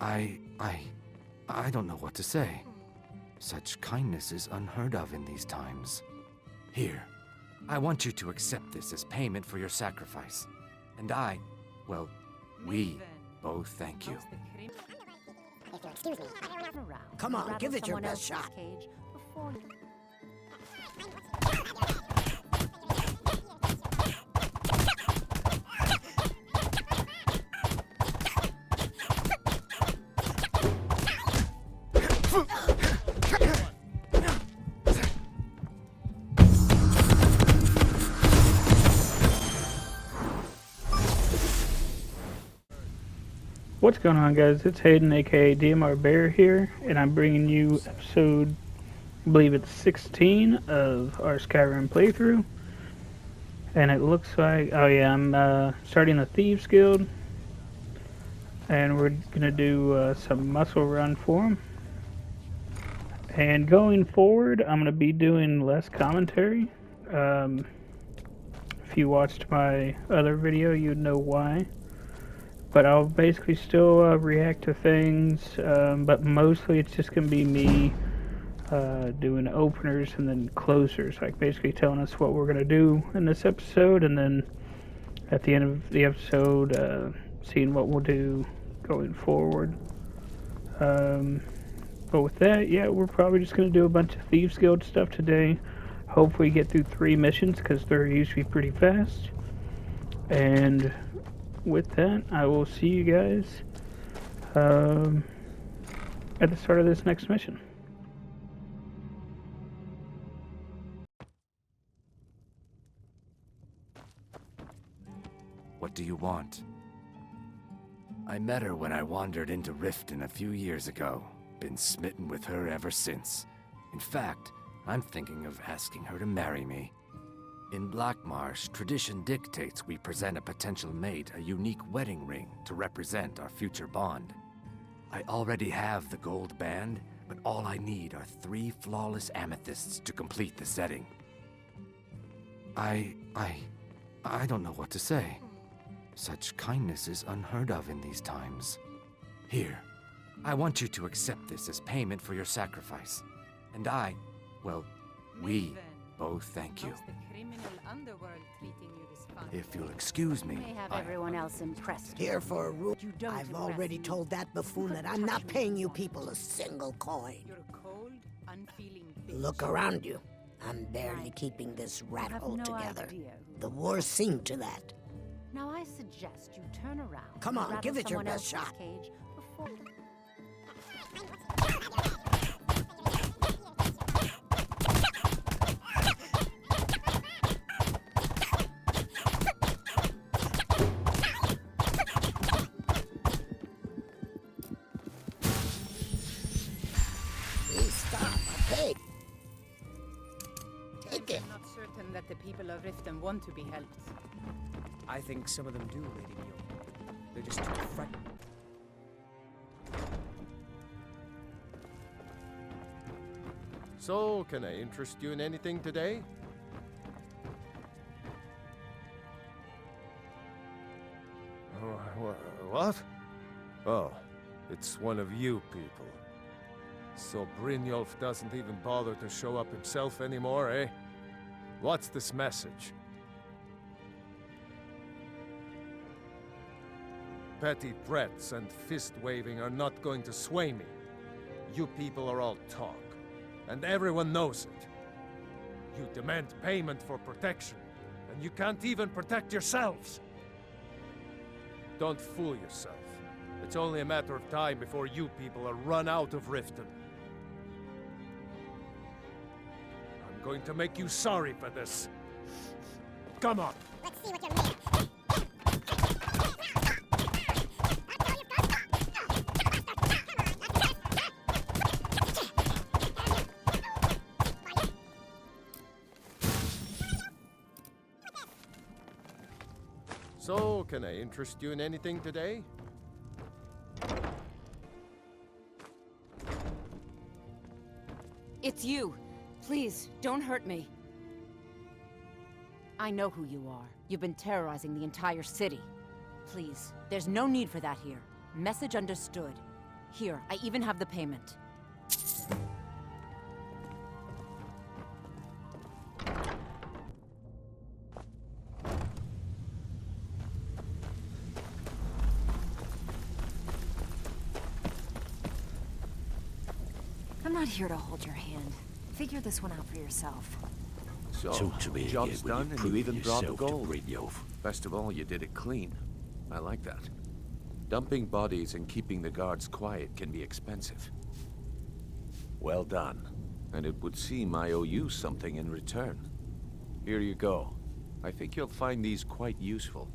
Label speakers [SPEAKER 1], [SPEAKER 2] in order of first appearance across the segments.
[SPEAKER 1] I don't know what to say. Such kindness is unheard of in these times. Here, I want you to accept this as payment for your sacrifice. And we both thank you.
[SPEAKER 2] If you'll excuse me. Come on, give it your best shot.
[SPEAKER 3] What's going on, guys? It's Hayden, aka DMR Bear here, and I'm bringing you episode, I believe it's 16 of our Skyrim playthrough. And it looks like, oh yeah, I'm starting the Thieves Guild, and we're gonna do some muscle run for them. And going forward, I'm gonna be doing less commentary. If you watched my other video, you'd know why. But I'll basically still react to things, but mostly it's just going to be me doing openers and then closers, like basically telling us what we're going to do in this episode, and then at the end of the episode, seeing what we'll do going forward. But with that, yeah, we're probably just going to do a bunch of Thieves Guild stuff today. Hopefully get through 3 missions, because they're usually pretty fast. And with that, I will see you guys at the start of this next mission.
[SPEAKER 1] What do you want? I met her when I wandered into Riften a few years ago. Been smitten with her ever since. In fact, I'm thinking of asking her to marry me. In Blackmarsh, tradition dictates we present a potential mate a unique wedding ring to represent our future bond. I already have the gold band, but all I need are 3 flawless amethysts to complete the setting. I don't know what to say. Such kindness is unheard of in these times. Here, I want you to accept this as payment for your sacrifice. And we both thank you. If you'll excuse me,
[SPEAKER 2] May have everyone else impressed. Here for a rule. I've already told that buffoon that I'm not paying you people a single coin.
[SPEAKER 4] You're cold, unfeeling bitch.
[SPEAKER 2] Look around you. I'm barely keeping this rat hole together. The war's seen to that.
[SPEAKER 5] Now I suggest you turn around.
[SPEAKER 2] Come on, give it your best shot.
[SPEAKER 4] I'm not certain that the people of Riften want to be helped.
[SPEAKER 6] I think some of them do, Lady Mule. They're just too frightened.
[SPEAKER 7] So, can I interest you in anything today? What? Oh, it's one of you people. So Brynjolf doesn't even bother to show up himself anymore, eh? What's this message? Petty threats and fist-waving are not going to sway me. You people are all talk, and everyone knows it. You demand payment for protection, and you can't even protect yourselves. Don't fool yourself. It's only a matter of time before you people are run out of Riften. I'm going to make you sorry for this. Come on.
[SPEAKER 2] Let's see what you're made of.
[SPEAKER 7] So, can I interest you in anything today?
[SPEAKER 5] It's you. Please, don't hurt me. I know who you are. You've been terrorizing the entire city. Please, there's no need for that here. Message understood. Here, I even have the payment. I'm not here to hold your hand. Figure this one out for yourself.
[SPEAKER 8] So,
[SPEAKER 9] Talk to me
[SPEAKER 8] job's
[SPEAKER 9] again when
[SPEAKER 8] done,
[SPEAKER 9] you
[SPEAKER 8] and
[SPEAKER 9] prove
[SPEAKER 8] you even brought the
[SPEAKER 9] yourself to
[SPEAKER 8] gold.
[SPEAKER 9] Brynjolf.
[SPEAKER 8] Best of all, you did it clean. I like that. Dumping bodies and keeping the guards quiet can be expensive. Well done. And it would seem I owe you something in return. Here you go. I think you'll find these quite useful.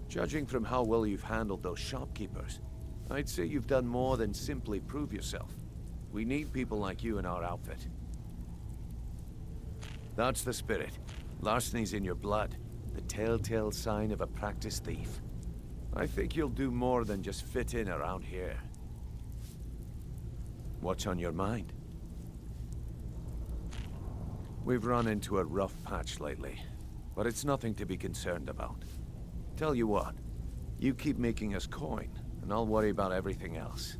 [SPEAKER 8] Judging from how well you've handled those shopkeepers, I'd say you've done more than simply prove yourself. We need people like you in our outfit. That's the spirit. Larceny's in your blood. The telltale sign of a practiced thief. I think you'll do more than just fit in around here. What's on your mind? We've run into a rough patch lately, but it's nothing to be concerned about. Tell you what, you keep making us coin, and I'll worry about everything else.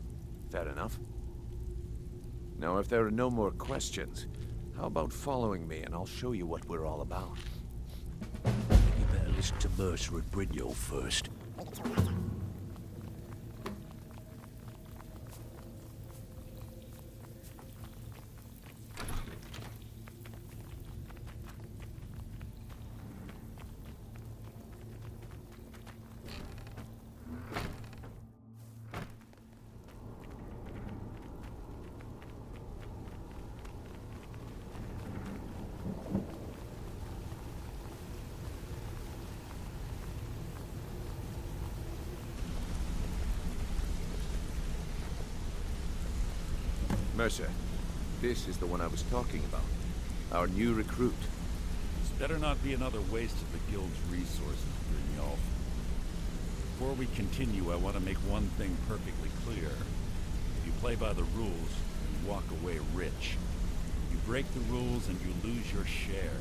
[SPEAKER 8] Fair enough? Now, if there are no more questions, how about following me and I'll show you what we're all about?
[SPEAKER 9] You better listen to Mercer and Brynjolf first.
[SPEAKER 8] Mercer, this is the one I was talking about. Our new recruit.
[SPEAKER 10] This better not be another waste of the Guild's resources, Brynjolf. Before we continue, I want to make one thing perfectly clear. If you play by the rules, you walk away rich. You break the rules and you lose your share.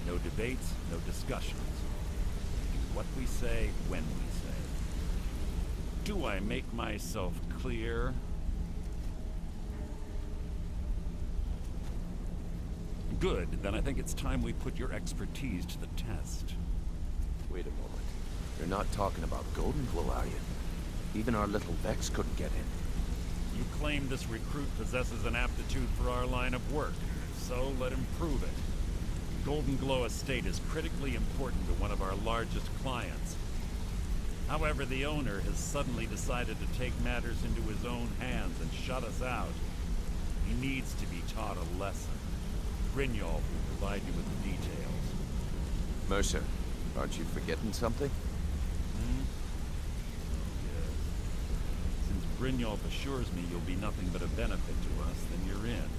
[SPEAKER 10] No debates, no discussions. We do what we say, when we say. Do I make myself clear? Good, then I think it's time we put your expertise to the test.
[SPEAKER 8] Wait a moment. You're not talking about Golden Glow, are you? Even our little Vex couldn't get in.
[SPEAKER 10] You claim this recruit possesses an aptitude for our line of work, so let him prove it. Golden Glow Estate is critically important to one of our largest clients. However, the owner has suddenly decided to take matters into his own hands and shut us out. He needs to be taught a lesson. Brynjolf will provide you with the details.
[SPEAKER 8] Mercer, aren't you forgetting something?
[SPEAKER 10] Yes. Since Brynjolf assures me you'll be nothing but a benefit to us, then you're in.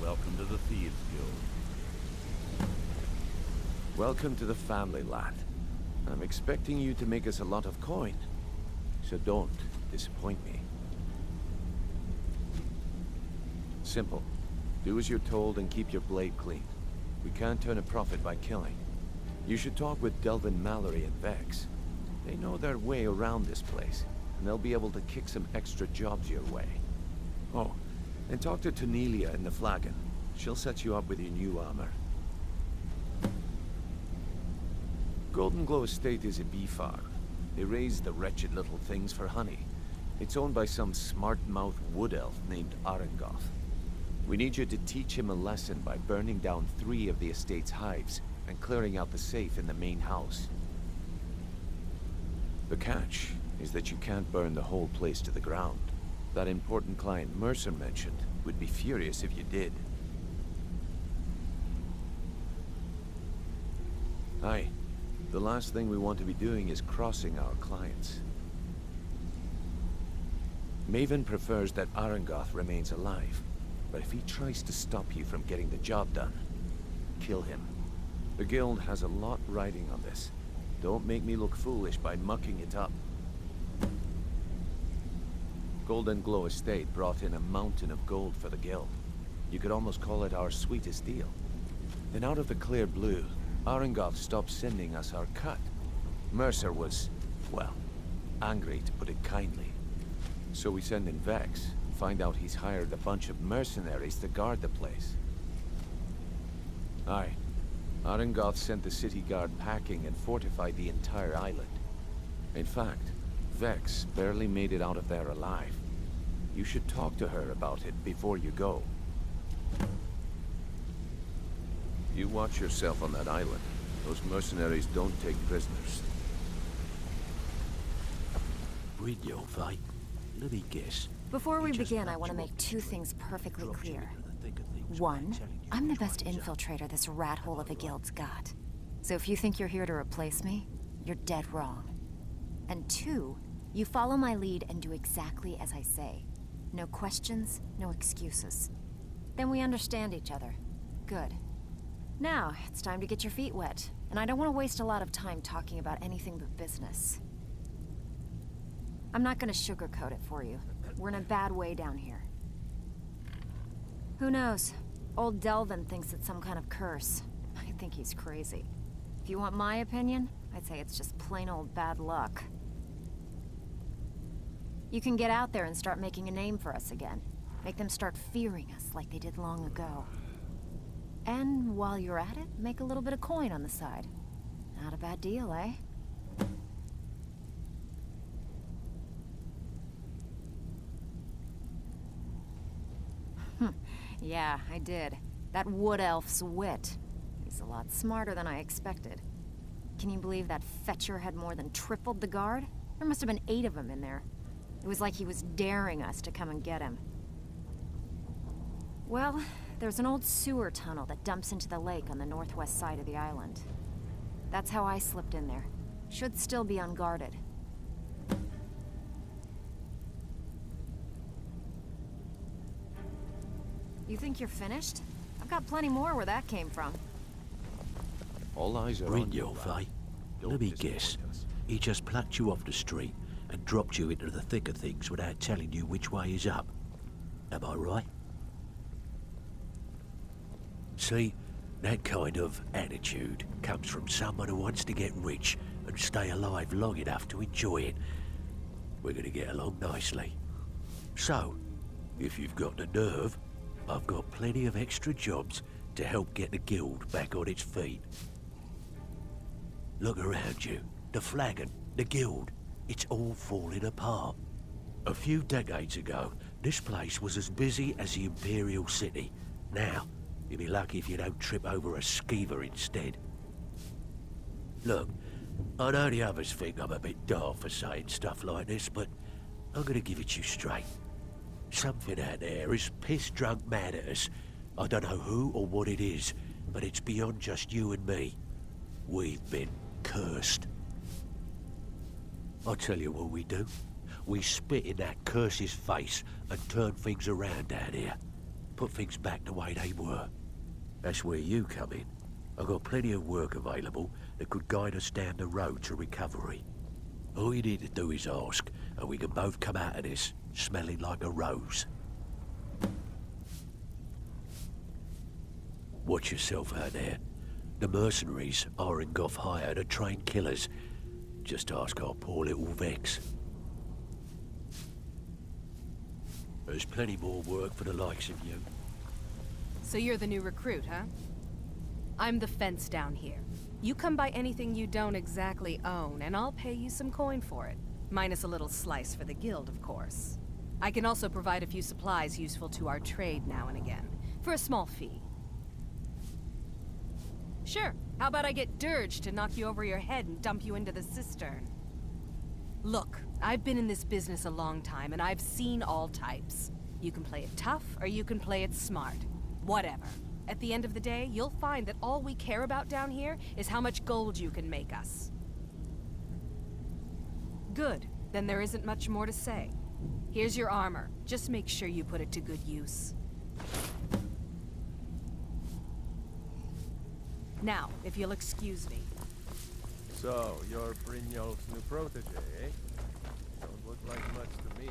[SPEAKER 10] Welcome to the Thieves Guild.
[SPEAKER 8] Welcome to the family, lad. I'm expecting you to make us a lot of coin. So don't disappoint me. Simple. Do as you're told and keep your blade clean. We can't turn a profit by killing. You should talk with Delvin Mallory and Vex. They know their way around this place, and they'll be able to kick some extra jobs your way. Oh, and talk to Tanelia in the Flagon. She'll set you up with your new armor. Golden Glow Estate is a bee farm. They raise the wretched little things for honey. It's owned by some smart-mouthed wood elf named Arengoth. We need you to teach him a lesson by burning down 3 of the estate's hives and clearing out the safe in the main house. The catch is that you can't burn the whole place to the ground. That important client Mercer mentioned would be furious if you did. Aye. The last thing we want to be doing is crossing our clients. Maven prefers that Arengoth remains alive. But if he tries to stop you from getting the job done, kill him. The Guild has a lot riding on this. Don't make me look foolish by mucking it up. Golden Glow Estate brought in a mountain of gold for the Guild. You could almost call it our sweetest deal. Then out of the clear blue, Arengoth stopped sending us our cut. Mercer was, well, angry to put it kindly. So we send in Vex, and find out he's hired a bunch of mercenaries to guard the place. Aye. Arengoth sent the city guard packing and fortified the entire island. In fact, Vex barely made it out of there alive. You should talk to her about it before you go. You watch yourself on that island. Those mercenaries don't take prisoners.
[SPEAKER 9] Brynjolf, eh? Let me guess.
[SPEAKER 5] Before we begin, I want to make two things perfectly clear. One, I'm the best infiltrator this rat hole of a guild's got. So if you think you're here to replace me, you're dead wrong. And two, you follow my lead and do exactly as I say. No questions, no excuses. Then we understand each other. Good. Now, it's time to get your feet wet. And I don't want to waste a lot of time talking about anything but business. I'm not gonna sugarcoat it for you. We're in a bad way down here. Who knows? Old Delvin thinks it's some kind of curse. I think he's crazy. If you want my opinion, I'd say it's just plain old bad luck. You can get out there and start making a name for us again. Make them start fearing us like they did long ago. And while you're at it, make a little bit of coin on the side. Not a bad deal, eh? Yeah, I did. That wood elf's wit. He's a lot smarter than I expected. Can you believe that fetcher had more than tripled the guard? There must have been 8 of them in there. It was like he was daring us to come and get him. Well, there's an old sewer tunnel that dumps into the lake on the northwest side of the island. That's how I slipped in there. Should still be unguarded. You think you're finished? I've got plenty more where that came from.
[SPEAKER 8] All eyes are on you.
[SPEAKER 9] Brynjolf, eh? Let me guess. He just plucked you off the street and dropped you into the thick of things without telling you which way is up. Am I right? See, that kind of attitude comes from someone who wants to get rich and stay alive long enough to enjoy it. We're gonna get along nicely. So, if you've got the nerve, I've got plenty of extra jobs to help get the guild back on its feet. Look around you. The flagon, the guild, it's all falling apart. A few decades ago, this place was as busy as the Imperial City. Now, you'll be lucky if you don't trip over a skeever instead. Look, I know the others think I'm a bit daft for saying stuff like this, but I'm gonna give it to you straight. Something out there is piss-drunk mad at us. I don't know who or what it is, but it's beyond just you and me. We've been cursed. I'll tell you what we do. We spit in that curse's face and turn things around down here. Put things back the way they were. That's where you come in. I've got plenty of work available that could guide us down the road to recovery. All you need to do is ask, and we can both come out of this smelling like a rose. Watch yourself out there. The mercenaries Arengoth hired are trained killers. Just ask our poor little Vex. There's plenty more work for the likes of you.
[SPEAKER 4] So you're the new recruit, huh? I'm the fence down here. You come by anything you don't exactly own, and I'll pay you some coin for it. Minus a little slice for the guild, of course. I can also provide a few supplies useful to our trade now and again, for a small fee. Sure, how about I get Dirge to knock you over your head and dump you into the cistern? Look, I've been in this business a long time, and I've seen all types. You can play it tough, or you can play it smart. Whatever. At the end of the day, you'll find that all we care about down here is how much gold you can make us. Good. Then there isn't much more to say. Here's your armor. Just make sure you put it to good use. Now, if you'll excuse me.
[SPEAKER 7] So, you're Brynjolf's new protege, eh? Don't look like much to me.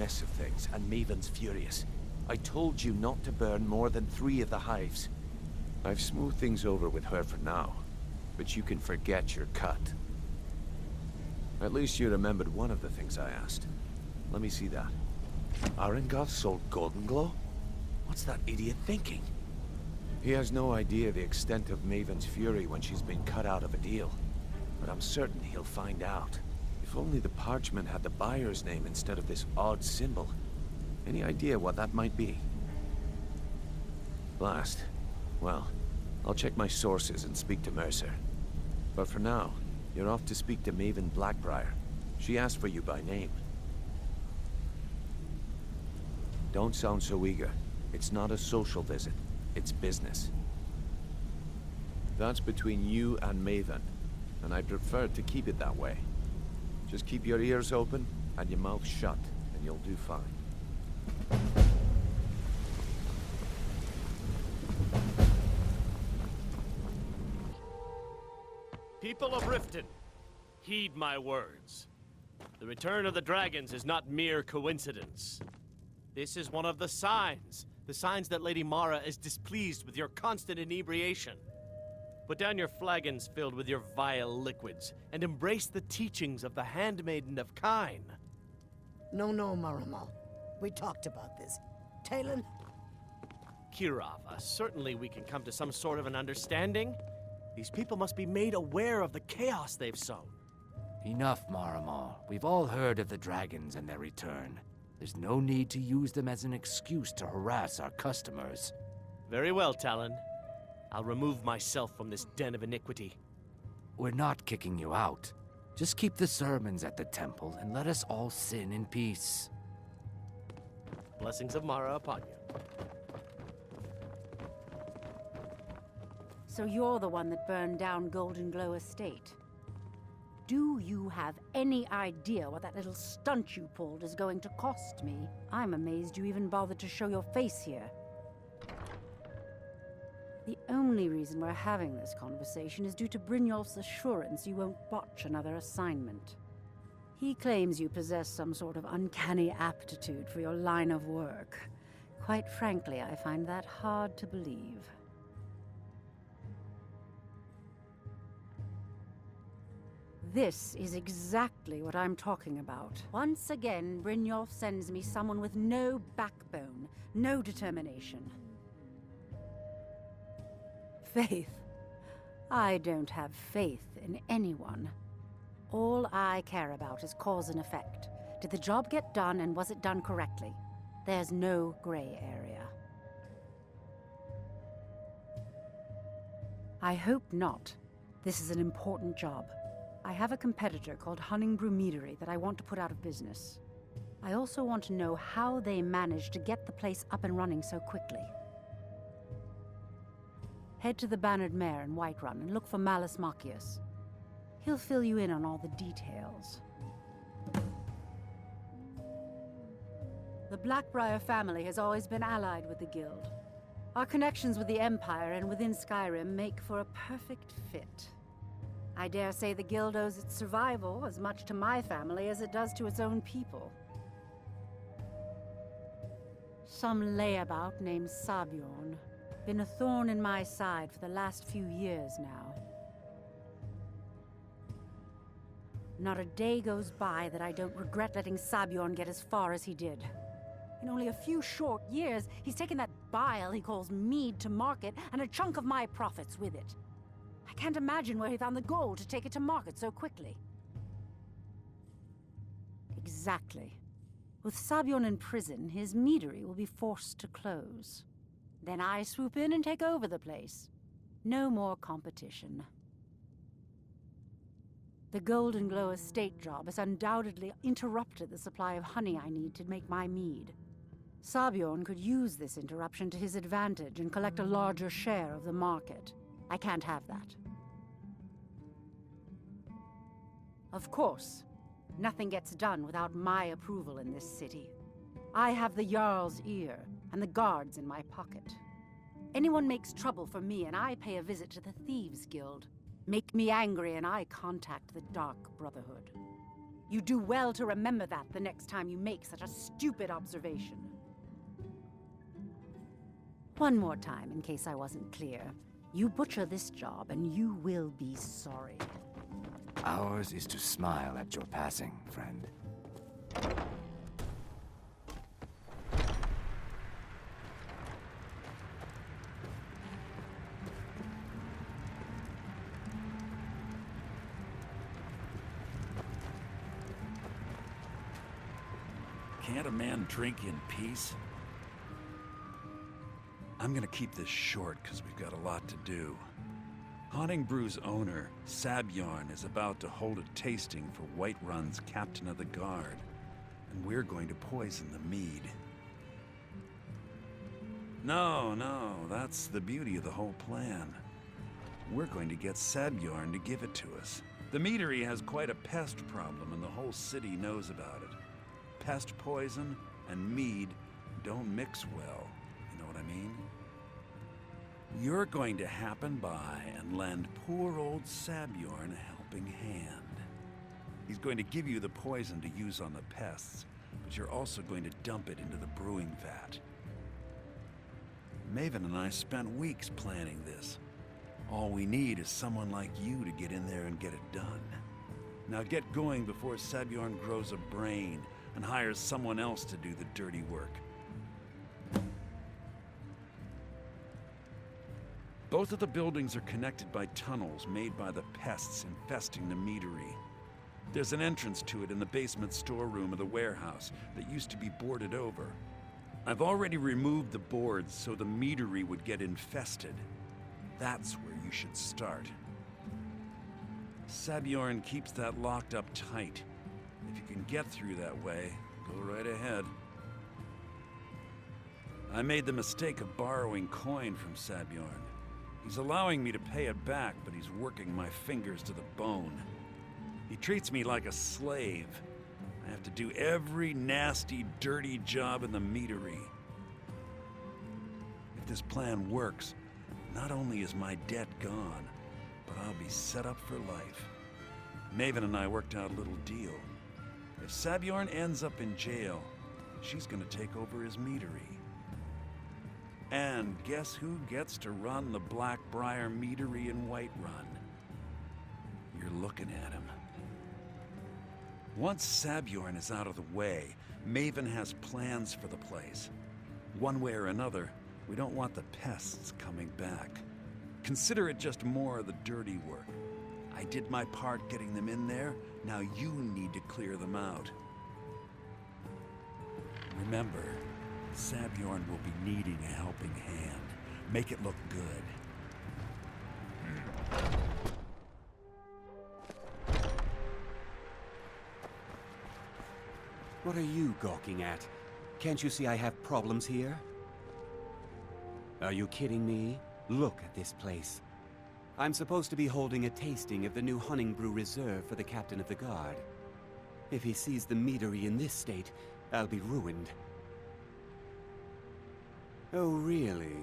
[SPEAKER 8] mess of things, and Maven's furious. I told you not to burn more than 3 of the hives. I've smoothed things over with her for now, but you can forget your cut. At least you remembered one of the things I asked. Let me see that. Arengoth sold Golden Glow? What's that idiot thinking? He has no idea the extent of Maven's fury when she's been cut out of a deal. But I'm certain he'll find out. If only the parchment had the buyer's name instead of this odd symbol. Any idea what that might be? Last. Well, I'll check my sources and speak to Mercer. But for now, you're off to speak to Maven Blackbriar. She asked for you by name. Don't sound so eager. It's not a social visit. It's business. That's between you and Maven, and I prefer to keep it that way. Just keep your ears open and your mouth shut, and you'll do fine.
[SPEAKER 11] People of Riften, heed my words. The return of the dragons is not mere coincidence. This is one of the signs that Lady Mara is displeased with your constant inebriation. Put down your flagons filled with your vile liquids, and embrace the teachings of the Handmaiden of Kyne.
[SPEAKER 2] No, Maramal. We talked about this. Talon?
[SPEAKER 11] Kirava, certainly we can come to some sort of an understanding. These people must be made aware of the chaos they've sown.
[SPEAKER 1] Enough, Maramal. We've all heard of the dragons and their return. There's no need to use them as an excuse to harass our customers.
[SPEAKER 11] Very well, Talon. I'll remove myself from this den of iniquity.
[SPEAKER 1] We're not kicking you out. Just keep the sermons at the temple and let us all sin in peace.
[SPEAKER 11] Blessings of Mara upon you.
[SPEAKER 12] So you're the one that burned down Golden Glow Estate. Do you have any idea what that little stunt you pulled is going to cost me? I'm amazed you even bothered to show your face here. The only reason we're having this conversation is due to Brynjolf's assurance you won't botch another assignment. He claims you possess some sort of uncanny aptitude for your line of work. Quite frankly, I find that hard to believe. This is exactly what I'm talking about. Once again, Brynjolf sends me someone with no backbone, no determination. Faith. I don't have faith in anyone. All I care about is cause and effect. Did the job get done, and was it done correctly? There's no gray area. I hope not. This is an important job. I have a competitor called Hunningbrew Meadery that I want to put out of business. I also want to know how they managed to get the place up and running so quickly. Head to the Bannered Mare in Whiterun and look for Malus Machius. He'll fill you in on all the details. The Blackbriar family has always been allied with the Guild. Our connections with the Empire and within Skyrim make for a perfect fit. I dare say the Guild owes its survival as much to my family as it does to its own people. Some layabout named Sabjorn. Been a thorn in my side for the last few years now. Not a day goes by that I don't regret letting Sabjorn get as far as he did. In only a few short years, he's taken that bile he calls mead to market, and a chunk of my profits with it. I can't imagine where he found the gold to take it to market so quickly. Exactly. With Sabjorn in prison, his meadery will be forced to close. Then I swoop in and take over the place. No more competition. The Golden Glow estate job has undoubtedly interrupted the supply of honey I need to make my mead. Sabjorn could use this interruption to his advantage and collect a larger share of the market. I can't have that. Of course, nothing gets done without my approval in this city. I have the Jarl's ear and the guards in my pocket. Anyone makes trouble for me and I pay a visit to the Thieves' Guild. Make me angry and I contact the Dark Brotherhood. You do well to remember that the next time you make such a stupid observation. One more time, in case I wasn't clear. You butcher this job, and you will be sorry.
[SPEAKER 1] Ours is to smile at your passing, friend.
[SPEAKER 10] Can't a man drink in peace? I'm gonna keep this short because we've got a lot to do. Haunting Brew's owner, Sabjorn, is about to hold a tasting for Whiterun's Captain of the Guard, and we're going to poison the mead. No, that's the beauty of the whole plan. We're going to get Sabjorn to give it to us. The meadery has quite a pest problem, and the whole city knows about it. Pest poison and mead don't mix well, you know what I mean? You're going to happen by and lend poor old Sabjorn a helping hand. He's going to give you the poison to use on the pests, but you're also going to dump it into the brewing vat. Maven and I spent weeks planning this. All we need is someone like you to get in there and get it done. Now get going before Sabjorn grows a brain and hires someone else to do the dirty work. Both of the buildings are connected by tunnels made by the pests infesting the meadery. There's an entrance to it in the basement storeroom of the warehouse that used to be boarded over. I've already removed the boards so the meadery would get infested. That's where you should start. Sabjorn keeps that locked up tight. If you can get through that way, go right ahead. I made the mistake of borrowing coin from Sabjorn. He's allowing me to pay it back, but he's working my fingers to the bone. He treats me like a slave. I have to do every nasty, dirty job in the meadery. If this plan works, not only is my debt gone, but I'll be set up for life. Maven and I worked out a little deal. If Sabjorn ends up in jail, she's gonna take over his meadery. And guess who gets to run the Blackbriar meadery in Whiterun? You're looking at him. Once Sabjorn is out of the way, Maven has plans for the place. One way or another, we don't want the pests coming back. Consider it just more of the dirty work. I did my part getting them in there, now you need to clear them out. Remember, Sabjorn will be needing a helping hand. Make it look good.
[SPEAKER 13] What are you gawking at? Can't you see I have problems here? Are you kidding me? Look at this place. I'm supposed to be holding a tasting of the new Honningbrew Reserve for the Captain of the Guard. If he sees the meadery in this state, I'll be ruined. Oh, really?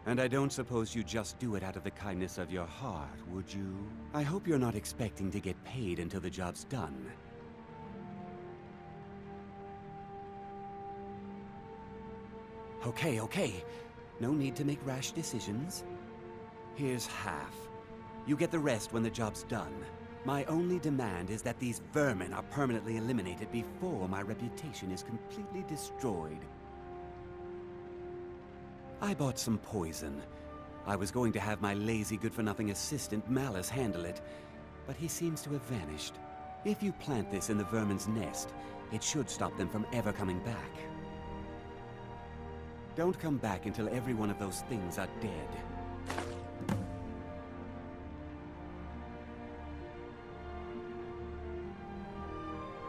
[SPEAKER 13] And I don't suppose you just do it out of the kindness of your heart, would you? I hope you're not expecting to get paid until the job's done. Okay. No need to make rash decisions. Here's half. You get the rest when the job's done. My only demand is that these vermin are permanently eliminated before my reputation is completely destroyed. I bought some poison. I was going to have my lazy good-for-nothing assistant Malice handle it, but he seems to have vanished. If you plant this in the vermin's nest, it should stop them from ever coming back. Don't come back until every one of those things are dead.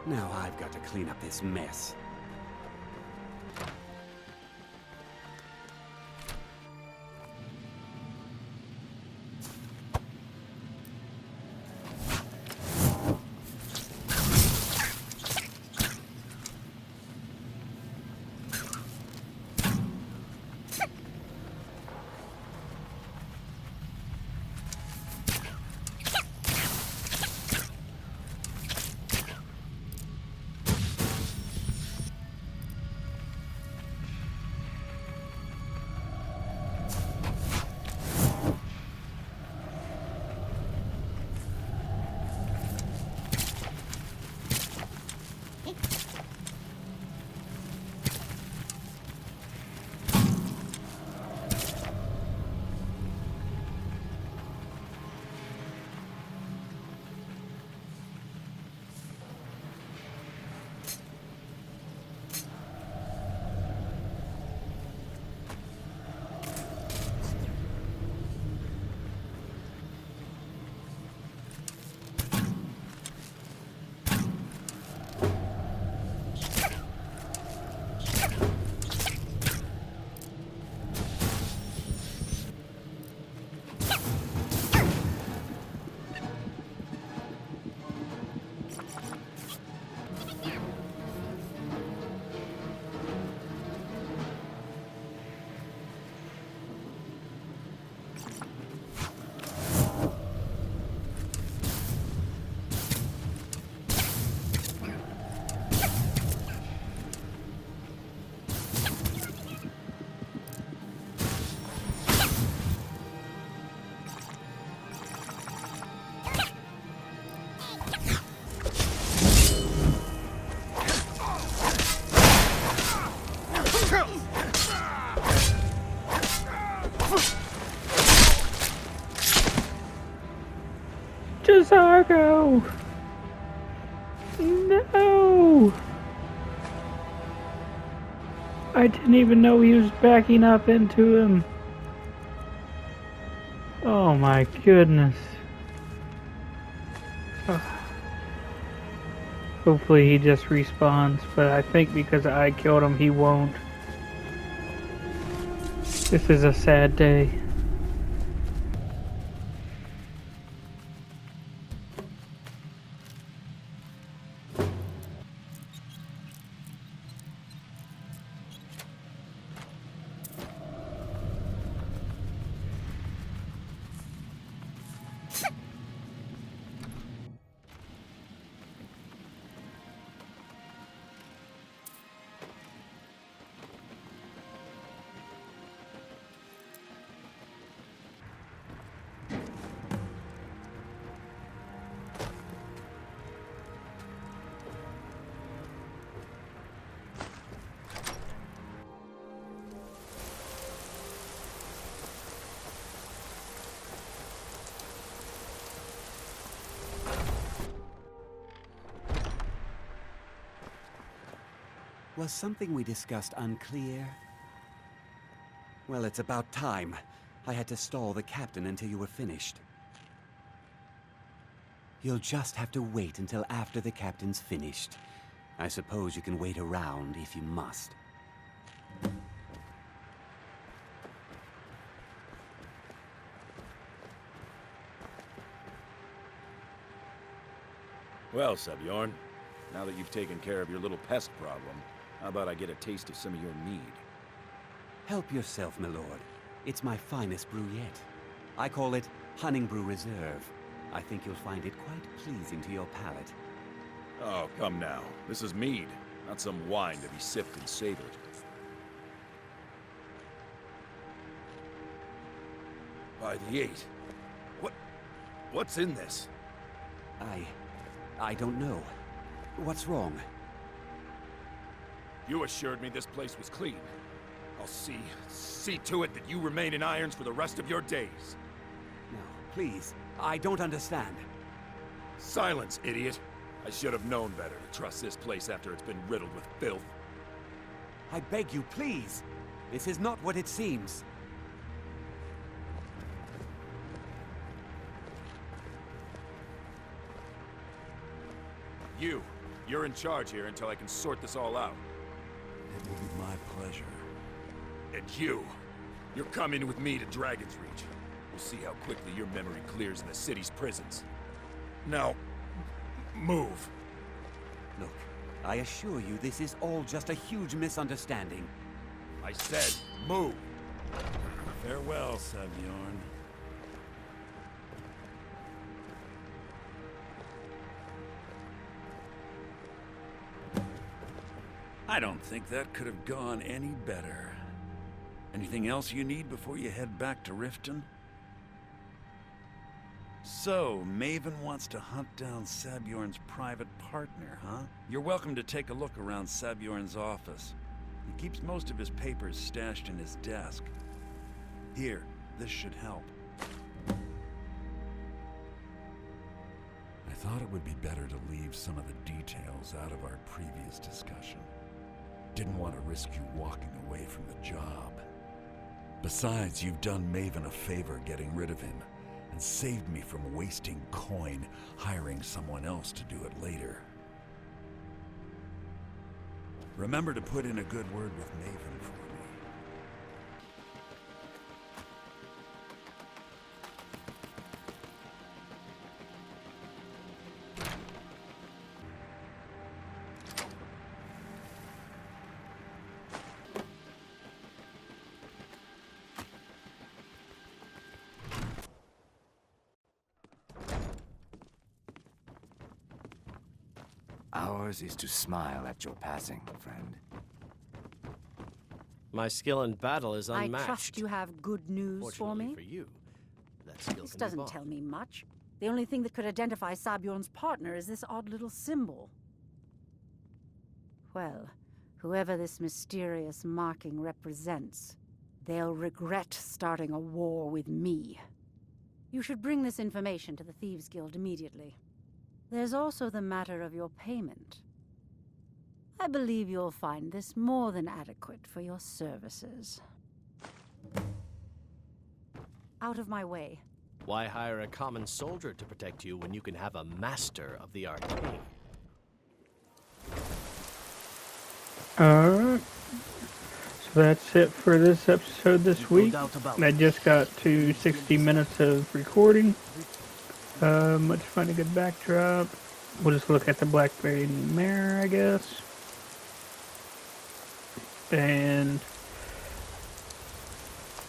[SPEAKER 13] Now I've got to clean up this mess.
[SPEAKER 3] Zargo! No! I didn't even know he was backing up into him. Oh my goodness. Hopefully he just respawns, but I think because I killed him, he won't. This is a sad day.
[SPEAKER 13] Was something we discussed unclear? Well, it's about time. I had to stall the captain until you were finished. You'll just have to wait until after the captain's finished. I suppose you can wait around if you must.
[SPEAKER 10] Well, Sabjorn, now that you've taken care of your little pest problem, how about I get a taste of some of your mead?
[SPEAKER 13] Help yourself, my lord. It's my finest brew yet. I call it Hunting Brew Reserve. I think you'll find it quite pleasing to your palate.
[SPEAKER 10] Oh, come now. This is mead, not some wine to be sipped and savored. By the 8. What's in this?
[SPEAKER 13] I don't know. What's wrong?
[SPEAKER 10] You assured me this place was clean. I'll see to it that you remain in irons for the rest of your days.
[SPEAKER 13] No, please. I don't understand.
[SPEAKER 10] Silence, idiot. I should have known better to trust this place after it's been riddled with filth.
[SPEAKER 13] I beg you, please. This is not what it seems.
[SPEAKER 10] You're in charge here until I can sort this all out.
[SPEAKER 8] It will be my pleasure.
[SPEAKER 10] And you're coming with me to Dragon's Reach. We'll see how quickly your memory clears in the city's prisons. Now, move.
[SPEAKER 13] Look, I assure you this is all just a huge misunderstanding.
[SPEAKER 10] I said, move.
[SPEAKER 8] Farewell, Sabjorn. I don't think that could have gone any better. Anything else you need before you head back to Riften? So, Maven wants to hunt down Sabjorn's private partner, huh? You're welcome to take a look around Sabjorn's office. He keeps most of his papers stashed in his desk. Here, this should help. I thought it would be better to leave some of the details out of our previous discussion. Didn't want to risk you walking away from the job. Besides, you've done Maven a favor getting rid of him, and saved me from wasting coin hiring someone else to do it later. Remember to put in a good word with Maven for me.
[SPEAKER 1] Ours is to smile at your passing, friend.
[SPEAKER 11] My skill in battle is unmatched.
[SPEAKER 12] I trust you have good news for me.
[SPEAKER 11] For you, that skill
[SPEAKER 12] This
[SPEAKER 11] can be
[SPEAKER 12] doesn't
[SPEAKER 11] bought.
[SPEAKER 12] tell me much. The only thing that could identify Sabjorn's partner is this odd little symbol. Well, whoever this mysterious marking represents, they'll regret starting a war with me. You should bring this information to the Thieves Guild immediately. There's also the matter of your payment. I believe you'll find this more than adequate for your services. Out of my way.
[SPEAKER 11] Why hire a common soldier to protect you when you can have a master of the arcane?
[SPEAKER 3] Alright. So that's it for this episode this week. I just got to 60 minutes of recording. Much fun, a good backdrop. We'll just look at the Blackberry Mare, I guess. And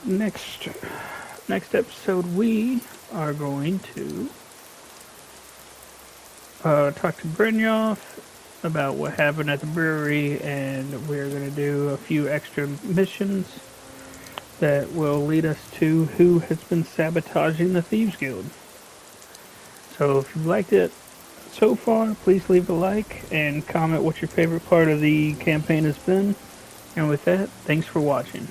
[SPEAKER 3] next episode we are going to talk to Brynjolf about what happened at the brewery, and we're going to do a few extra missions that will lead us to who has been sabotaging the Thieves Guild. So if you liked it so far, please leave a like and comment what your favorite part of the campaign has been. And with that, thanks for watching.